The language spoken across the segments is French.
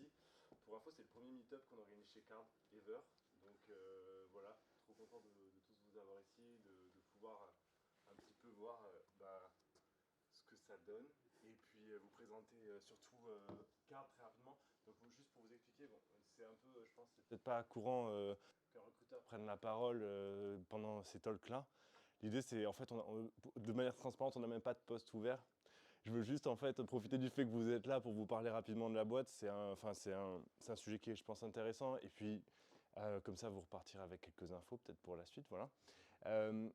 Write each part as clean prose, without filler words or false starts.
ici. Pour info, c'est le premier meet-up qu'on organise chez Card Ever. Donc voilà, trop content de tous vous avoir ici, de pouvoir un petit peu voir ce que ça donne. Et puis vous présenter surtout Card très rapidement. Donc juste pour vous expliquer, bon, c'est un peu, je pense, c'est peut-être pas courant qu'un recruteur prenne la parole pendant ces talks-là. L'idée, c'est en fait, de manière transparente, on n'a même pas de poste ouvert. Je veux juste en fait profiter du fait que vous êtes là pour vous parler rapidement de la boîte. C'est un sujet qui est, je pense, intéressant. Et puis, comme ça, vous repartirez avec quelques infos, peut-être pour la suite. Voilà.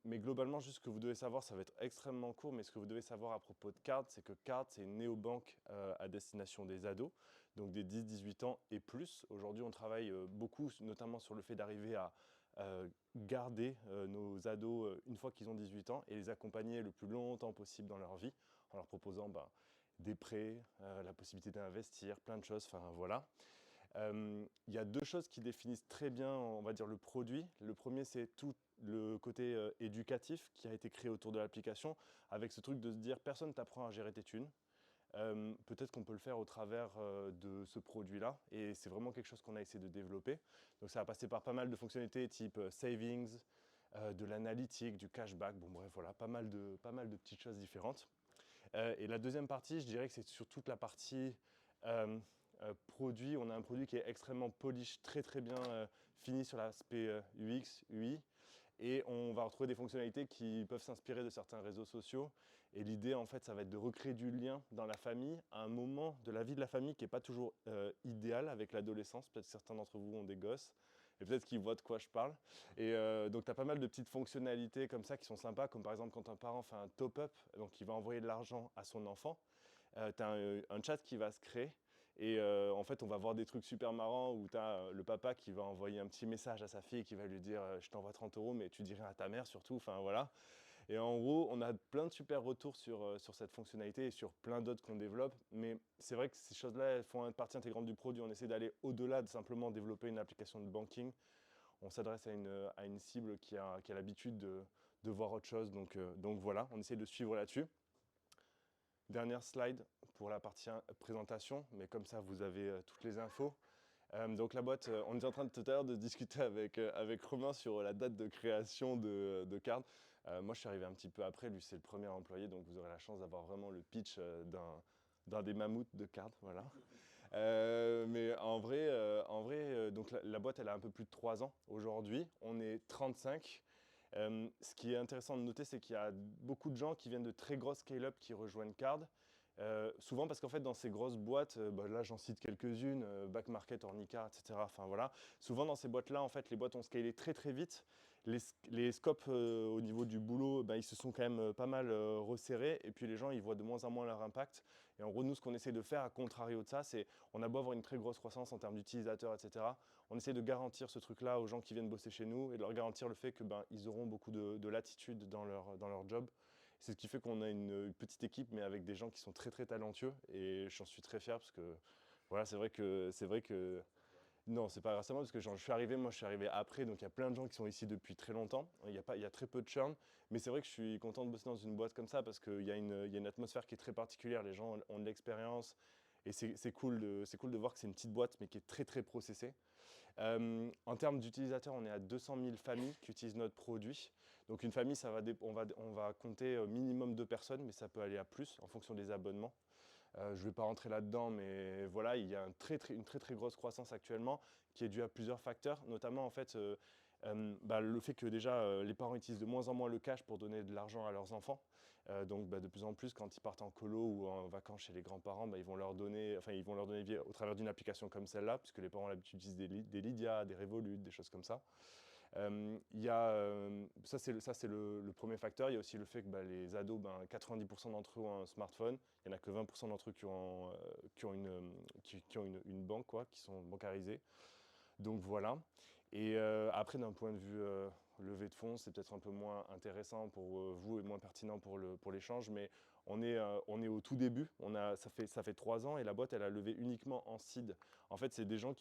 Mais globalement, juste ce que vous devez savoir, ça va être extrêmement court, mais ce que vous devez savoir à propos de Card, c'est que Card, c'est une néobanque à destination des ados, donc des 10-18 ans et plus. Aujourd'hui, on travaille beaucoup, notamment sur le fait d'arriver à garder nos ados une fois qu'ils ont 18 ans et les accompagner le plus longtemps possible dans leur vie en leur proposant des prêts, la possibilité d'investir, plein de choses, enfin voilà. Il y a deux choses qui définissent très bien, on va dire, le produit. Le premier, c'est tout le côté éducatif qui a été créé autour de l'application, avec ce truc de se dire, personne ne t'apprend à gérer tes thunes. Peut-être qu'on peut le faire au travers de ce produit-là, et c'est vraiment quelque chose qu'on a essayé de développer. Donc ça va passer par pas mal de fonctionnalités type savings, de l'analytique, du cashback, bon bref, voilà, pas mal de petites choses différentes. Et la deuxième partie, je dirais que c'est sur toute la partie produit. On a un produit qui est extrêmement polish, très très bien fini sur l'aspect UX, UI. Et on va retrouver des fonctionnalités qui peuvent s'inspirer de certains réseaux sociaux. Et l'idée, en fait, ça va être de recréer du lien dans la famille à un moment de la vie de la famille qui n'est pas toujours idéal avec l'adolescence. Peut-être certains d'entre vous ont des gosses et peut-être qu'ils voient de quoi je parle. Et donc, tu as pas mal de petites fonctionnalités comme ça qui sont sympas, comme par exemple quand un parent fait un top-up, donc il va envoyer de l'argent à son enfant. Tu as un chat qui va se créer. Et en fait, on va voir des trucs super marrants où tu as le papa qui va envoyer un petit message à sa fille qui va lui dire je t'envoie 30 euros, mais tu dis rien à ta mère surtout. Enfin voilà. Et en gros, on a plein de super retours sur cette fonctionnalité et sur plein d'autres qu'on développe. Mais c'est vrai que ces choses-là, elles font partie intégrante du produit. On essaie d'aller au-delà de simplement développer une application de banking. On s'adresse à une cible qui a l'habitude de voir autre chose. Donc voilà, on essaie de suivre là-dessus. Dernière slide pour la partie présentation, mais comme ça vous avez toutes les infos. Donc la boîte, on était en train tout à l'heure de discuter avec Romain sur la date de création de Card. Moi je suis arrivé un petit peu après, lui c'est le premier employé, donc vous aurez la chance d'avoir vraiment le pitch d'un des mammouths de Card, voilà. Mais en vrai, donc la boîte elle a un peu plus de 3 ans aujourd'hui, on est 35. Ce qui est intéressant de noter, c'est qu'il y a beaucoup de gens qui viennent de très grosses scale-up qui rejoignent Card. Souvent parce qu'en fait dans ces grosses boîtes, là j'en cite quelques-unes, Back Market, Ornica, etc. Enfin voilà. Souvent dans ces boîtes-là, en fait les boîtes ont scalé très très vite. Les scopes au niveau du boulot, ils se sont quand même pas mal resserrés et puis les gens ils voient de moins en moins leur impact. Et en gros nous ce qu'on essaie de faire à contrario de ça, c'est on a beau avoir une très grosse croissance en termes d'utilisateurs, etc. On essaie de garantir ce truc-là aux gens qui viennent bosser chez nous et de leur garantir le fait que ils auront beaucoup de latitude dans leur job. C'est ce qui fait qu'on a une petite équipe, mais avec des gens qui sont très très talentueux. Et j'en suis très fier parce que voilà, c'est vrai que non, c'est pas grâce à moi parce que je suis arrivé après, donc il y a plein de gens qui sont ici depuis très longtemps. Il y a très peu de churn, mais c'est vrai que je suis content de bosser dans une boîte comme ça parce qu'il y a une atmosphère qui est très particulière. Les gens ont de l'expérience et c'est cool de voir que c'est une petite boîte, mais qui est très très processée. En termes d'utilisateurs, on est à 200 000 familles qui utilisent notre produit. Donc une famille, on va compter minimum 2 personnes, mais ça peut aller à plus en fonction des abonnements. Je ne vais pas rentrer là-dedans, mais voilà, il y a une très très grosse croissance actuellement qui est due à plusieurs facteurs, notamment en fait le fait que déjà les parents utilisent de moins en moins le cash pour donner de l'argent à leurs enfants. Donc de plus en plus, quand ils partent en colo ou en vacances chez les grands-parents, ils vont leur donner au travers d'une application comme celle-là, puisque les parents ont l'habitude d'utiliser des Lydia, des Revolut, des choses comme ça. Ça c'est le premier facteur. Il y a aussi le fait que les ados, 90% d'entre eux ont un smartphone. Il n'y en a que 20% d'entre eux qui ont une banque, quoi, qui sont bancarisés. Donc voilà. Et après, d'un point de vue levée de fonds, c'est peut-être un peu moins intéressant pour vous et moins pertinent pour l'échange, mais on est au tout début. Ça fait 3 ans et la boîte, elle a levé uniquement en seed. En fait, c'est des gens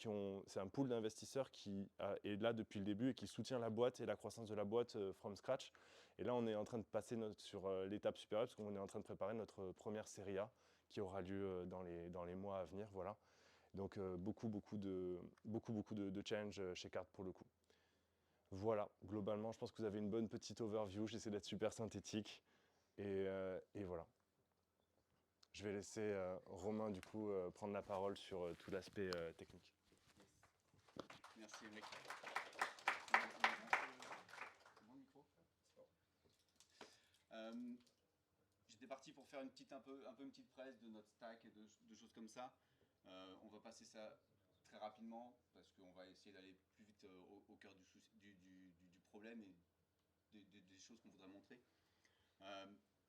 c'est un pool d'investisseurs qui est là depuis le début et qui soutient la boîte et la croissance de la boîte from scratch. Et là, on est en train de passer sur l'étape supérieure parce qu'on est en train de préparer notre première série A qui aura lieu dans les mois à venir. Voilà. Donc beaucoup de challenges chez Card pour le coup. Voilà, globalement, je pense que vous avez une bonne petite overview. J'essaie d'être super synthétique. Et voilà. Je vais laisser Romain, du coup, prendre la parole sur tout l'aspect technique. Merci, mec. Bon micro. J'étais parti pour faire un peu une petite presse de notre stack et de choses comme ça. On va passer ça très rapidement parce qu'on va essayer d'aller plus vite au cœur du problème et des choses qu'on voudrait montrer.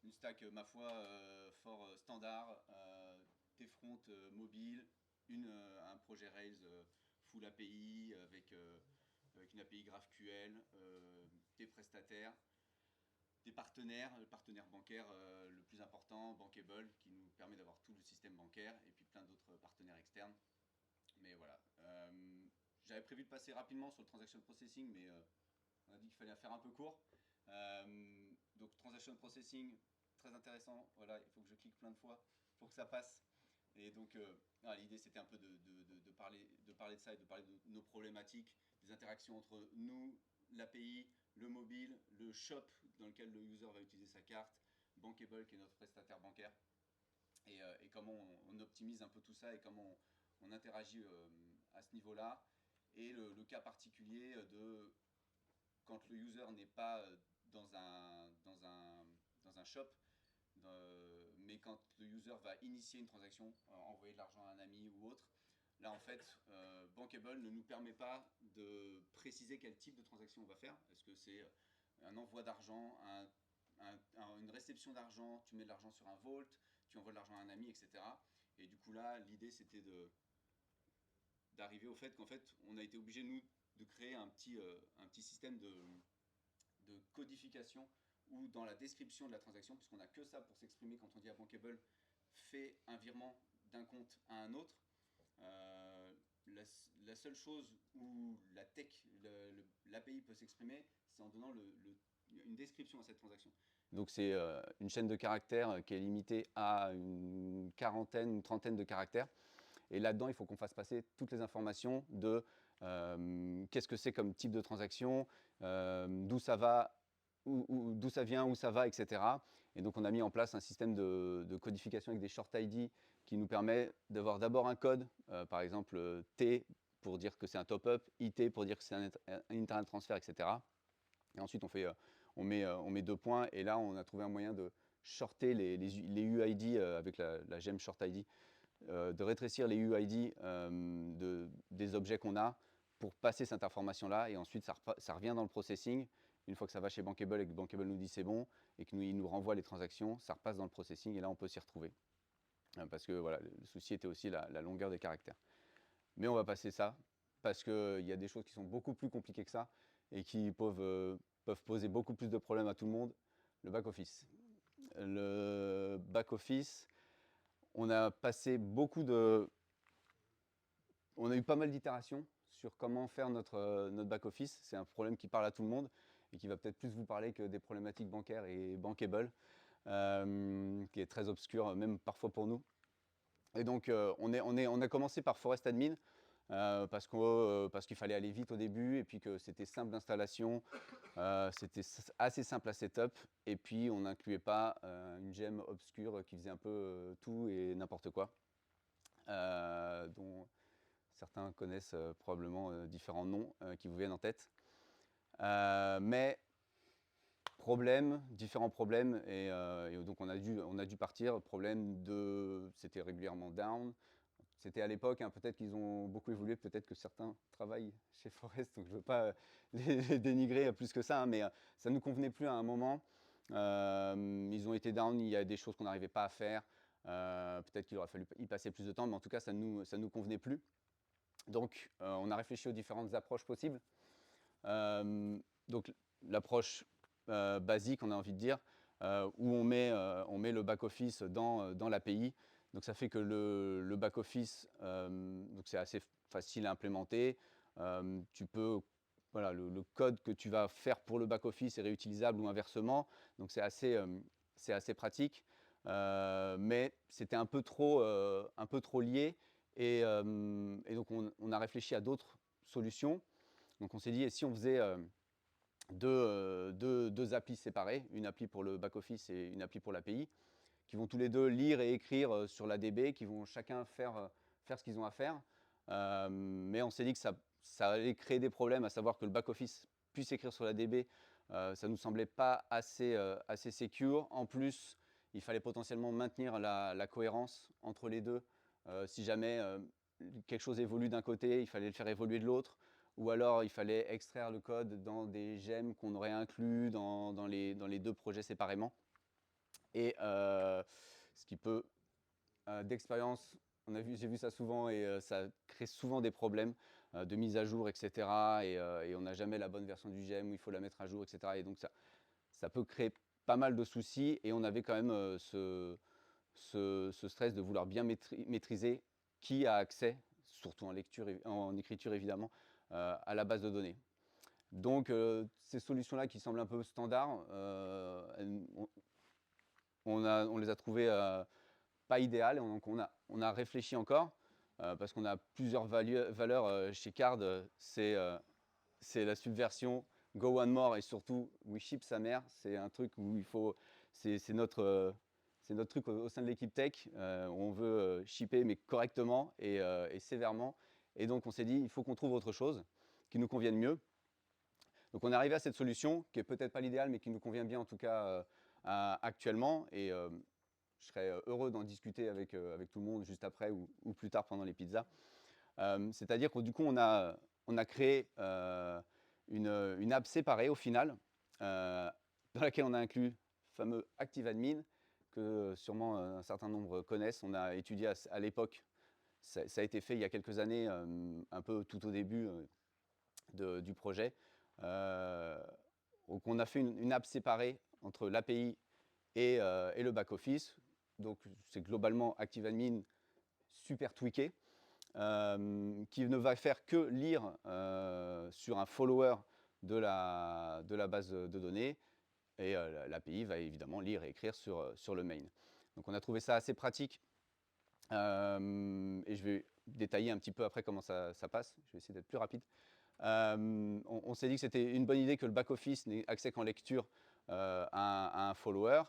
Une stack, ma foi, fort standard, des fronts mobiles, un projet Rails full API avec une API GraphQL, des prestataires, des partenaires, le partenaire bancaire le plus important, Bankable, qui nous permet d'avoir tout le système bancaire, et puis plein d'autres partenaires externes. Mais voilà. J'avais prévu de passer rapidement sur le transaction processing, mais on a dit qu'il fallait faire un peu court. Donc transaction processing, très intéressant. Voilà, il faut que je clique plein de fois pour que ça passe. Et donc l'idée c'était un peu de parler de ça et de parler de nos problématiques, des interactions entre nous, l'API, le mobile, le shop dans lequel le user va utiliser sa carte, Bankable qui est notre prestataire bancaire, et comment on optimise un peu tout ça et comment on interagit à ce niveau-là. Et le cas particulier de quand le user n'est pas dans un shop, mais quand le user va initier une transaction, envoyer de l'argent à un ami ou autre, là en fait, Bankable ne nous permet pas de préciser quel type de transaction on va faire. Est-ce que c'est un envoi d'argent, une réception d'argent, tu mets de l'argent sur un vault, tu envoies de l'argent à un ami, etc. Et du coup là, l'idée c'était d'arriver au fait qu'en fait, on a été obligé, nous, de créer un petit système de codification où dans la description de la transaction, puisqu'on n'a que ça pour s'exprimer quand on dit à Bankable, fait un virement d'un compte à un autre. La seule chose où la tech, l'API peut s'exprimer, c'est en donnant une description à cette transaction. Donc c'est une chaîne de caractères qui est limitée à une quarantaine, une trentaine de caractères. Et là-dedans, il faut qu'on fasse passer toutes les informations de qu'est-ce que c'est comme type de transaction, d'où ça va, d'où ça vient, où ça va, etc. Et donc, on a mis en place un système de codification avec des short ID qui nous permet d'avoir d'abord un code, par exemple T pour dire que c'est un top-up, IT pour dire que c'est un internet transfer, etc. Et ensuite, on met 2 points. Et là, on a trouvé un moyen de shorter les UID avec la gemme short ID, de rétrécir les UID des objets qu'on a pour passer cette information-là. Et ensuite, ça revient dans le processing. Une fois que ça va chez Bankable et que Bankable nous dit c'est bon et qu'il nous renvoie les transactions, ça repasse dans le processing et là, on peut s'y retrouver. Parce que voilà, le souci était aussi la longueur des caractères. Mais on va passer ça parce qu'il y a des choses qui sont beaucoup plus compliquées que ça et qui peuvent poser beaucoup plus de problèmes à tout le monde. Le back-office. Le back-office, on a eu pas mal d'itérations sur comment faire notre back-office. C'est un problème qui parle à tout le monde et qui va peut-être plus vous parler que des problématiques bancaires et Bankable, qui est très obscur, même parfois pour nous. Et donc, on a commencé par Forest Admin, parce qu'il fallait aller vite au début et puis que c'était simple d'installation, c'était assez simple à setup et puis on n'incluait pas une gemme obscure qui faisait un peu tout et n'importe quoi, dont certains connaissent probablement différents noms qui vous viennent en tête. Mais différents problèmes et donc on a dû partir. C'était régulièrement down. C'était à l'époque, hein, peut-être qu'ils ont beaucoup évolué, peut-être que certains travaillent chez Forest, donc je ne veux pas les dénigrer plus que ça, hein, mais ça ne nous convenait plus à un moment. Ils ont été down, il y a des choses qu'on n'arrivait pas à faire, peut-être qu'il aurait fallu y passer plus de temps, mais en tout cas, ça ne nous convenait plus. Donc, on a réfléchi aux différentes approches possibles. Donc, l'approche basique, on a envie de dire, où on met le back-office dans l'API. Donc ça fait que le back-office, c'est assez facile à implémenter. Le code que tu vas faire pour le back-office est réutilisable ou inversement. Donc c'est assez pratique. Mais c'était un peu trop lié Et donc, on a réfléchi à d'autres solutions. Donc, on s'est dit, et si on faisait deux applis séparées, une appli pour le back-office et une appli pour l'API, qui vont tous les deux lire et écrire sur l'ADB, qui vont chacun faire ce qu'ils ont à faire. Mais on s'est dit que ça allait créer des problèmes, à savoir que le back-office puisse écrire sur l'ADB. Ça ne nous semblait pas assez secure. En plus, il fallait potentiellement maintenir la cohérence entre les deux. Si jamais quelque chose évolue d'un côté, il fallait le faire évoluer de l'autre. Ou alors, il fallait extraire le code dans des gemmes qu'on aurait inclus dans les deux projets séparément. Et ce qui peut, d'expérience, j'ai vu ça souvent et ça crée souvent des problèmes de mise à jour, etc. Et on n'a jamais la bonne version du gemme où il faut la mettre à jour, etc. Et donc ça peut créer pas mal de soucis. Et on avait quand même ce stress de vouloir bien maîtriser qui a accès, surtout en écriture évidemment, à la base de données. Donc ces solutions-là qui semblent un peu standards, on les a trouvées pas idéales. Donc on a réfléchi encore parce qu'on a plusieurs valeurs chez Card. C'est la subversion, go one more et surtout we ship sa mère. C'est un truc où il faut, c'est notre truc au sein de l'équipe tech. On veut shipper mais correctement et sévèrement. Et donc on s'est dit il faut qu'on trouve autre chose qui nous convienne mieux. Donc on est arrivé à cette solution qui est peut-être pas l'idéal mais qui nous convient bien en tout cas actuellement. Et je serais heureux d'en discuter avec tout le monde juste après ou plus tard pendant les pizzas. C'est-à-dire que du coup, on a créé une app séparée au final, dans laquelle on a inclus le fameux ActiveAdmin, que sûrement un certain nombre connaissent. On a étudié à l'époque, ça a été fait il y a quelques années, un peu tout au début du projet. Donc on a fait une app séparée entre l'API et le back-office. Donc c'est globalement ActiveAdmin super tweaké, qui ne va faire que lire sur un follower de la base de données, et l'API va évidemment lire et écrire sur le main. Donc on a trouvé ça assez pratique, et je vais détailler un petit peu après comment ça passe. Je vais essayer d'être plus rapide. On s'est dit que c'était une bonne idée que le back-office n'ait accès qu'en lecture à un follower,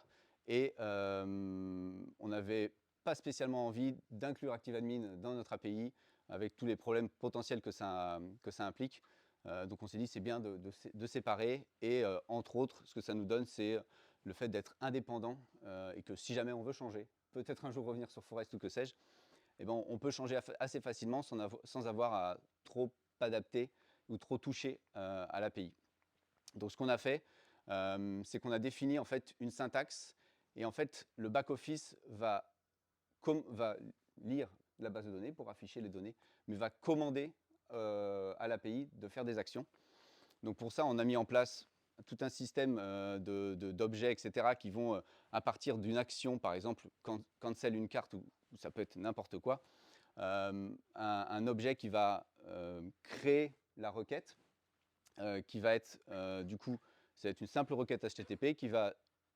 et on n'avait pas spécialement envie d'inclure ActiveAdmin dans notre API avec tous les problèmes potentiels que ça implique. Donc on s'est dit c'est bien de séparer, et entre autres ce que ça nous donne c'est le fait d'être indépendant, et que si jamais on veut changer, peut-être un jour revenir sur Forest ou que sais-je, eh ben, on peut changer assez facilement sans avoir à trop adapter ou trop toucher à l'API. Donc ce qu'on a fait, c'est qu'on a défini en fait une syntaxe, et en fait le back-office va lire la base de données pour afficher les données, mais va commander à l'API de faire des actions. Donc pour ça, on a mis en place tout un système d'objets, etc., qui vont, à partir d'une action, par exemple, cancel une carte, ou ça peut être n'importe quoi, un objet qui va créer la requête, qui va être, du coup, ça va être une simple requête HTTP qui va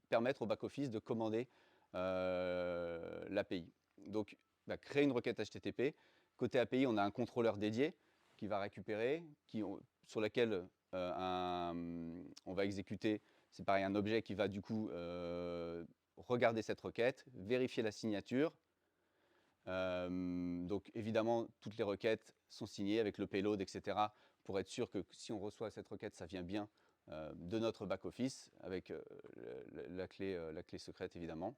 permettre au back-office de commander l'API. Donc, va créer une requête HTTP. Côté API, on a un contrôleur dédié qui va récupérer, sur lequel on va exécuter, c'est pareil, un objet qui va du coup regarder cette requête, vérifier la signature. Donc évidemment, toutes les requêtes sont signées avec le payload, etc., pour être sûr que si on reçoit cette requête, ça vient bien de notre back-office, avec la clé secrète, évidemment.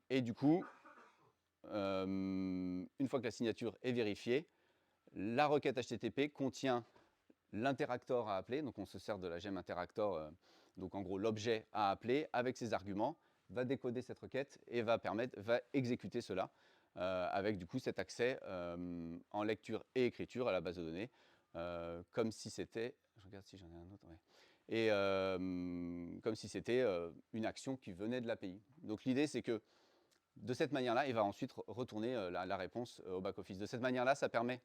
Et du coup, une fois que la signature est vérifiée, la requête HTTP contient l'interactor à appeler. Donc on se sert de la gemme interactor, donc en gros l'objet à appeler avec ses arguments, va décoder cette requête et va exécuter cela avec du coup cet accès en lecture et écriture à la base de données, comme si c'était, je regarde si j'en ai un autre, ouais. Et comme si c'était une action qui venait de l'API. Donc l'idée c'est que de cette manière-là, il va ensuite retourner la réponse au back-office. De cette manière-là, ça permet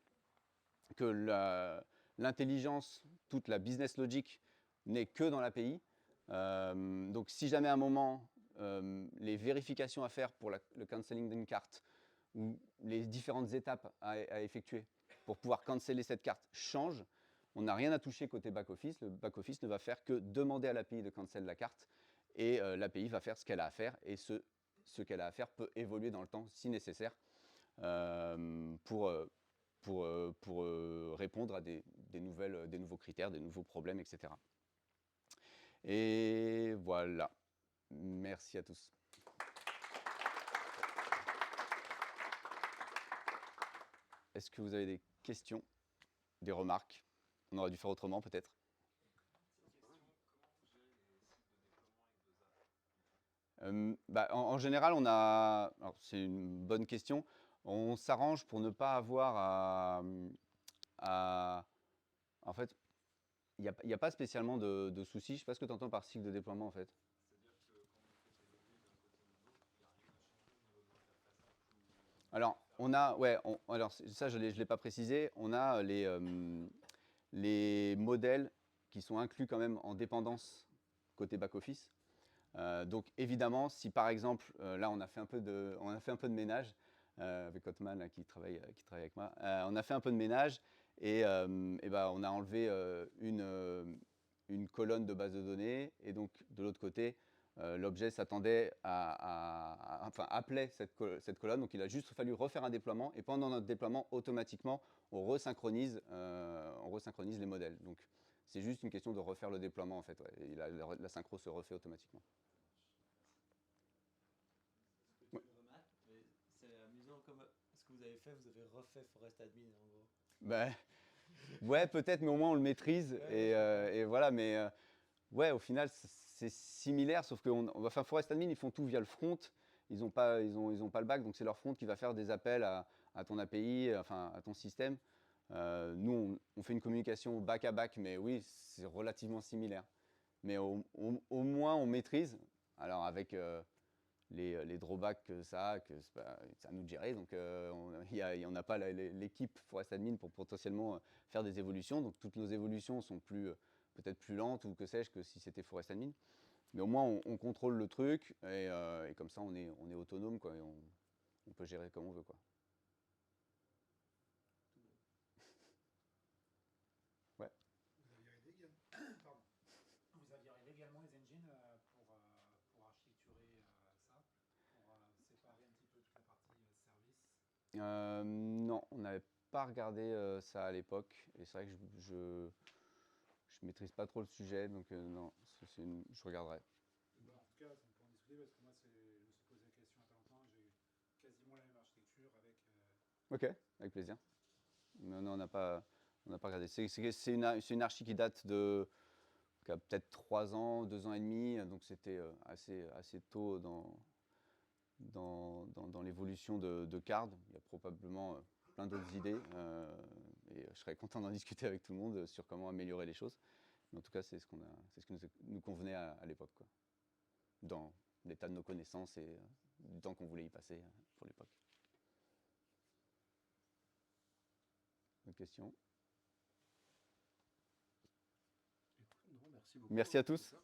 que l'intelligence, toute la business logic n'est que dans l'API. Donc si jamais à un moment, les vérifications à faire pour le cancelling d'une carte où les différentes étapes à effectuer pour pouvoir canceller cette carte changent. On n'a rien à toucher côté back-office. Le back-office ne va faire que demander à l'API de cancel la carte et l'API va faire ce qu'elle a à faire et ce qu'elle a à faire peut évoluer dans le temps si nécessaire pour répondre à des nouveaux critères, des nouveaux problèmes, etc. Et voilà. Merci à tous. Est-ce que vous avez des questions, des remarques? On aurait dû faire autrement peut-être. En général, on a. C'est une bonne question. On s'arrange pour ne pas avoir en fait, il n'y a pas spécialement de soucis. Je ne sais pas ce que tu entends par cycle de déploiement en fait. C'est-à-dire que quand on fait évoluer d'un côté ou de l'autre, il n'y a rien à changer au niveau de l'interface. Alors, on a, ouais, alors ça je ne l'ai pas précisé, on a les modèles qui sont inclus quand même en dépendance côté back-office. Donc évidemment, si par exemple, là on a fait un peu de ménage, avec Otman là, qui travaille avec moi, on a fait un peu de ménage et on a enlevé une colonne de base de données et donc de l'autre côté, l'objet s'attendait enfin appelait cette colonne, donc il a juste fallu refaire un déploiement et pendant notre déploiement, automatiquement, on resynchronise les modèles. Donc c'est juste une question de refaire le déploiement en fait, ouais, et la synchro se refait automatiquement. Une remarque, mais c'est amusant comme ce que vous avez fait, vous avez refait Forest Admin en gros. Ben, ouais, peut-être, mais au moins on le maîtrise et voilà, mais ouais, au final c'est similaire, sauf que enfin, Forest Admin ils font tout via le front, ils ont pas le back, donc c'est leur front qui va faire des appels à ton API, enfin à ton système. Nous on fait une communication back à back, mais oui, c'est relativement similaire. Mais au moins on maîtrise, alors avec les drawbacks que ça a, que c'est à nous de gérer. Donc on n'a pas l'équipe Forest Admin pour potentiellement faire des évolutions. Donc toutes nos évolutions sont peut-être plus lentes ou que sais-je que si c'était Forest Admin. Mais au moins on contrôle le truc et comme ça on est autonome quoi, et on peut gérer comme on veut quoi. Ouais. Vous aviez arrivé également les engines pour architecturer ça, pour séparer un petit peu toute la partie service. Non, on n'avait pas regardé ça à l'époque et c'est vrai que je maîtrise pas trop le sujet, donc non, je regarderai. En tout cas, on peut en discuter parce que moi, je me suis posé la question il n'y a pas longtemps, j'ai quasiment la même architecture avec. Ok, avec plaisir. Mais non, on n'a pas regardé. C'est une archi qui date de peut-être 3 ans, 2 ans et demi, donc c'était assez tôt dans l'évolution de Card. Il y a probablement plein d'autres idées et je serais content d'en discuter avec tout le monde sur comment améliorer les choses. Mais en tout cas, c'est ce qui nous convenait à l'époque, quoi. Dans l'état de nos connaissances et du temps qu'on voulait y passer pour l'époque. Autre question? Non, merci beaucoup. Merci à tous.